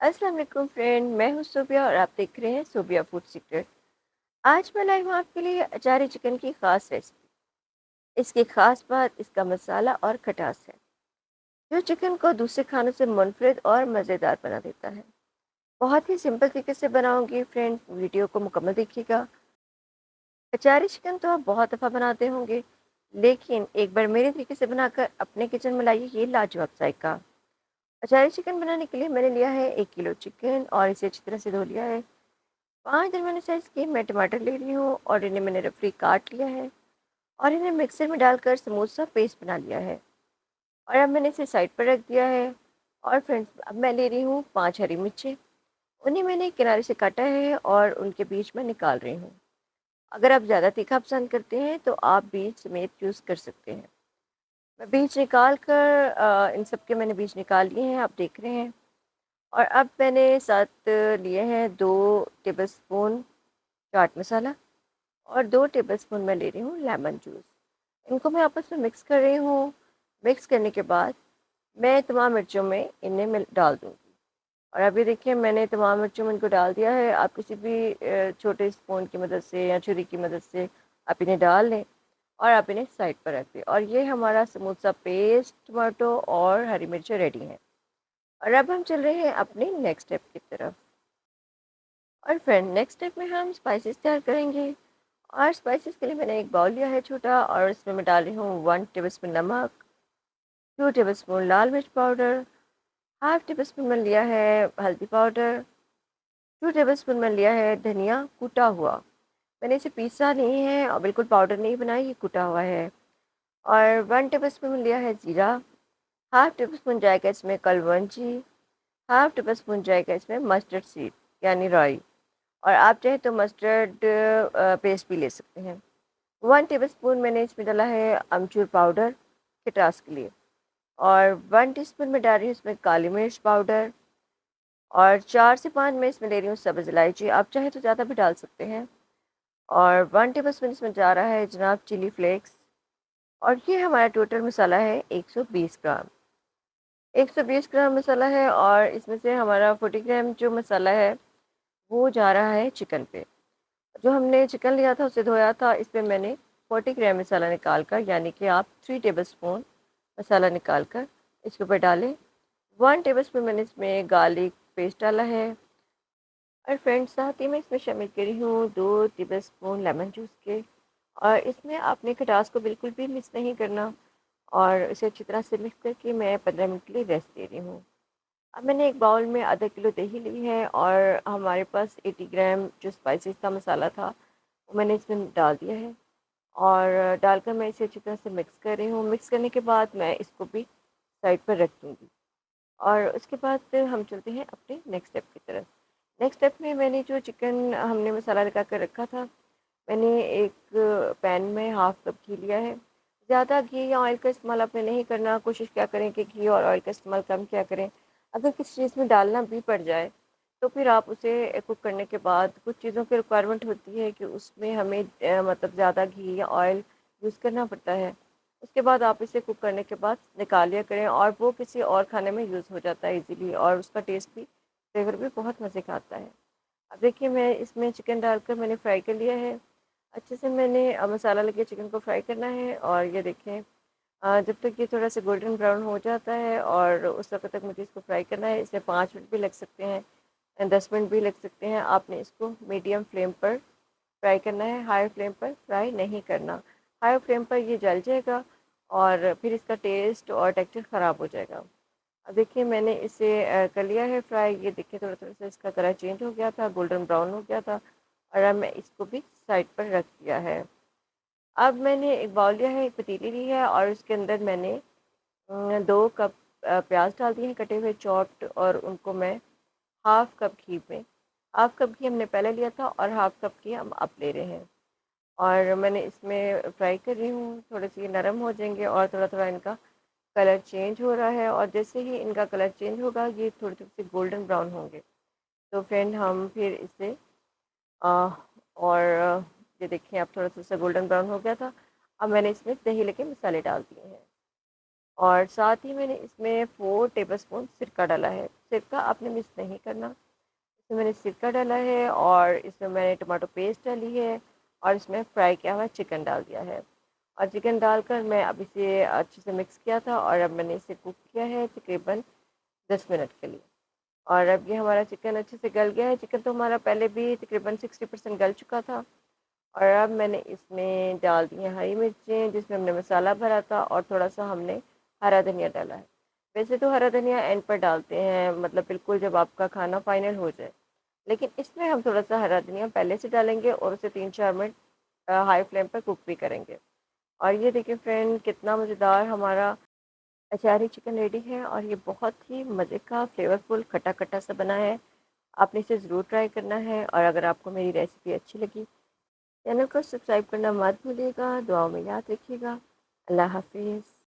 अस्सलाम वालेकुम फ्रेंड, मैं हूँ सोबिया और आप देख रहे हैं सोबिया फूड सीक्रेट। आज मैं लाई हूँ आपके लिए अचारी चिकन की ख़ास रेसिपी। इसकी ख़ास बात इसका मसाला और खटास है, जो चिकन को दूसरे खानों से मुनफरिद और मज़ेदार बना देता है। बहुत ही सिंपल तरीके से बनाऊंगी फ्रेंड, वीडियो को मुकम्मल देखिएगा। अचारी चिकन तो आप बहुत दफ़ा बनाते होंगे, लेकिन एक बार मेरे तरीके से बनाकर अपने किचन में लाइए ये लाजवाब जायका। अचारी चिकन बनाने के लिए मैंने लिया है 1 किलो चिकन और इसे अच्छी तरह से धो लिया है। 5 दरमियाने साइज़ के मैं टमाटर ले रही हूँ और इन्हें मैंने रफली काट लिया है और इन्हें मिक्सर में डालकर स्मूथ सा पेस्ट बना लिया है और अब मैंने इसे साइड पर रख दिया है। और फ्रेंड्स, अब मैं ले रही हूँ 5 हरी मिर्चें। उन्हें मैंने किनारे से काटा है और उनके बीच में निकाल रही हूँ। अगर आप ज़्यादा तीखा पसंद करते हैं तो आप बीज समेत यूज़ कर सकते हैं। मैं बीज निकाल कर इन सब के मैंने बीज निकाल लिए हैं, आप देख रहे हैं। और अब मैंने साथ लिए हैं 2 टेबल स्पून चाट मसाला और 2 टेबलस्पून मैं ले रही हूँ लेमन जूस। इनको मैं आपस में मिक्स कर रही हूँ। मिक्स करने के बाद मैं तमाम मिर्चों में इन्हें मिल डाल दूँगी। और अभी देखिए मैंने तमाम मिर्चों में इनको डाल दिया है। आप किसी भी छोटे स्पून की मदद से या छुरी की मदद से आप इन्हें डाल लें और आप इन्हें साइड पर रख दें। और ये हमारा स्मूथ सा पेस्ट टमाटो और हरी मिर्चें रेडी हैं। और अब हम चल रहे हैं अपने नेक्स्ट स्टेप की तरफ। और फ्रेंड, नेक्स्ट स्टेप में हम स्पाइसेस तैयार करेंगे। और स्पाइसेस के लिए मैंने एक बाउल लिया है छोटा और इसमें मैं डाल रही हूँ 1 टेबलस्पून नमक, 2 टेबलस्पून लाल मिर्च पाउडर, हाफ टेबलस्पून मैंने लिया है हल्दी पाउडर, 2 टेबलस्पून मैंने लिया है धनिया कूटा हुआ। मैंने इसे पीसा नहीं है और बिल्कुल पाउडर नहीं बनाया, ये कूटा हुआ है। और 1 टेबलस्पून मैंने लिया है जीरा, हाफ टेबलस्पून जाएगा इसमें कलवंजी, हाफ टेबलस्पून जाएगा इसमें मस्टर्ड सीड यानी राई। और आप चाहे तो मस्टर्ड पेस्ट भी ले सकते हैं। 1 टेबलस्पून मैंने इसमें डाला है अमचूर पाउडर खटास के लिए। और 1 टीस्पून में डाल रही हूँ इसमें काली मिर्च पाउडर। और 4 से 5 मैं इसमें ले रही हूँ सब्ज़ इलायची, आप चाहे तो ज़्यादा भी डाल सकते हैं। और 1 टेबलस्पून इसमें जा रहा है जनाब चिली फ्लेक्स। और ये हमारा टोटल मसाला है 120 ग्राम। 120 ग्राम मसाला है और इसमें से हमारा 40 ग्राम जो मसाला है वो जा रहा है चिकन पे। जो हमने चिकन लिया था उसे धोया था, इसमें मैंने 40 ग्राम मसाला निकाल कर, यानी कि आप 3 टेबलस्पून मसाला निकाल कर इसके ऊपर डालें। 1 टेबलस्पून मैंने इसमें गार्लिक पेस्ट डाला है। और फ्रेंड्स, साथ ही मैं इसमें शामिल करी हूँ 2 टेबलस्पून लेमन जूस के। और इसमें आपने खटास को बिल्कुल भी मिक्स नहीं करना और इसे अच्छी तरह से मिक्स करके मैं 15 मिनट के लिए रेस्ट दे रही हूँ। अब मैंने एक बाउल में आधा किलो दही ली है और हमारे पास 80 ग्राम जो स्पाइसेस का मसाला था वो मैंने इसमें डाल दिया है। और डालकर मैं इसे अच्छी तरह से मिक्स कर रही हूँ। मिक्स करने के बाद मैं इसको भी साइड पर रख दूँगी। और उसके बाद हम चलते हैं अपने नेक्स्ट स्टेप की तरफ। नेक्स्ट स्टेप में मैंने जो चिकन हमने मसाला लगा कर रखा था, मैंने एक पैन में हाफ़ कप घी लिया है। ज़्यादा घी या ऑयल का इस्तेमाल आपने नहीं करना, कोशिश क्या करें कि घी और ऑयल का इस्तेमाल कम किया करें। अगर किसी चीज़ में डालना भी पड़ जाए, तो फिर आप उसे कुक करने के बाद कुछ चीज़ों की रिक्वायरमेंट होती है कि उसमें हमें मतलब ज़्यादा घी या ऑयल यूज़ करना पड़ता है। उसके बाद आप इसे कुक करने के बाद निकाल लिया करें और वो किसी और खाने में यूज़ हो जाता है ईज़िली और उसका टेस्ट भी, फ्लेवर भी बहुत मज़े का आता है। अब देखिए मैं इसमें चिकन डालकर मैंने फ्राई कर लिया है। अच्छे से मैंने मसाला लगे चिकन को फ्राई करना है। और ये देखें, जब तक ये थोड़ा सा गोल्डन ब्राउन हो जाता है और उस वक्त तक मुझे इसको फ्राई करना है। इसमें 5 मिनट भी लग सकते हैं, 10 मिनट भी लग सकते हैं। आपने इसको मीडियम फ्लेम पर फ्राई करना है, हाई फ्लेम पर फ्राई नहीं करना। हाई फ्लेम पर ये जल जाएगा और फिर इसका टेस्ट और टेक्सचर ख़राब हो जाएगा। अब देखिए मैंने इसे कर लिया है फ्राई। ये देखिए थोड़ा-थोड़ा सा इसका कलर चेंज हो गया था, गोल्डन ब्राउन हो गया था। और अब मैं इसको भी साइड पर रख दिया है। अब मैंने एक बाउल लिया है, एक पतीली ली है और उसके अंदर मैंने 2 कप प्याज डाल दिए हैं कटे हुए चॉप्ड। और उनको मैं हाफ़ कप घी में, हाफ़ कप घी हमने पहले लिया था और हाफ़ कप घी हम अब ले रहे हैं। और मैंने इसमें फ्राई कर रही हूँ, थोड़े से ये नरम हो जाएंगे और थोड़ा-थोड़ा इनका कलर चेंज हो रहा है। और जैसे ही इनका कलर चेंज होगा ये थोड़े-थोड़े से गोल्डन ब्राउन होंगे, तो फ्रेंड हम फिर इसे और ये देखिए अब थोड़ा-सा गोल्डन ब्राउन हो गया था। अब मैंने इसमें दही लेके मसाले डाल दिए हैं और साथ ही मैंने इसमें 4 टेबलस्पून सिरका डाला है। सिरका आपने मिस नहीं करना। इसमें मैंने सिरका डाला है और इसमें मैंने टमाटो पेस्ट डाली है और इसमें फ्राई किया हुआ चिकन डाल दिया है। और चिकन डालकर मैं अब इसे अच्छे से मिक्स किया था और अब मैंने इसे कुक किया है तकरीबन 10 मिनट के लिए। और अब ये हमारा चिकन अच्छे से गल गया है। चिकन तो हमारा पहले भी तकरीबन 60% गल चुका था। और अब मैंने इसमें डाल दी हैं हरी मिर्चें, जिसमें हमने मसाला भरा था, और थोड़ा-सा हमने हरा धनिया डाला है। वैसे तो हरा धनिया एंड पर डालते हैं, मतलब बिल्कुल जब आपका खाना फाइनल हो जाए। लेकिन इसमें हम थोड़ा-सा हरा धनिया पहले से डालेंगे और उसे 3-4 मिनट हाई फ्लेम पर कुक भी करेंगे। और ये देखिए फ्रेंड, कितना मज़ेदार हमारा अचारी चिकन रेडी है और ये बहुत ही मज़े का फ्लेवरफुल खट्टा-खट्टा सा बना है। आपने इसे ज़रूर ट्राई करना है और अगर आपको मेरी रेसिपी अच्छी लगी, चैनल को सब्सक्राइब करना मत भूलिएगा। दुआओं में याद रखिएगा। अल्लाह हाफ़िज़।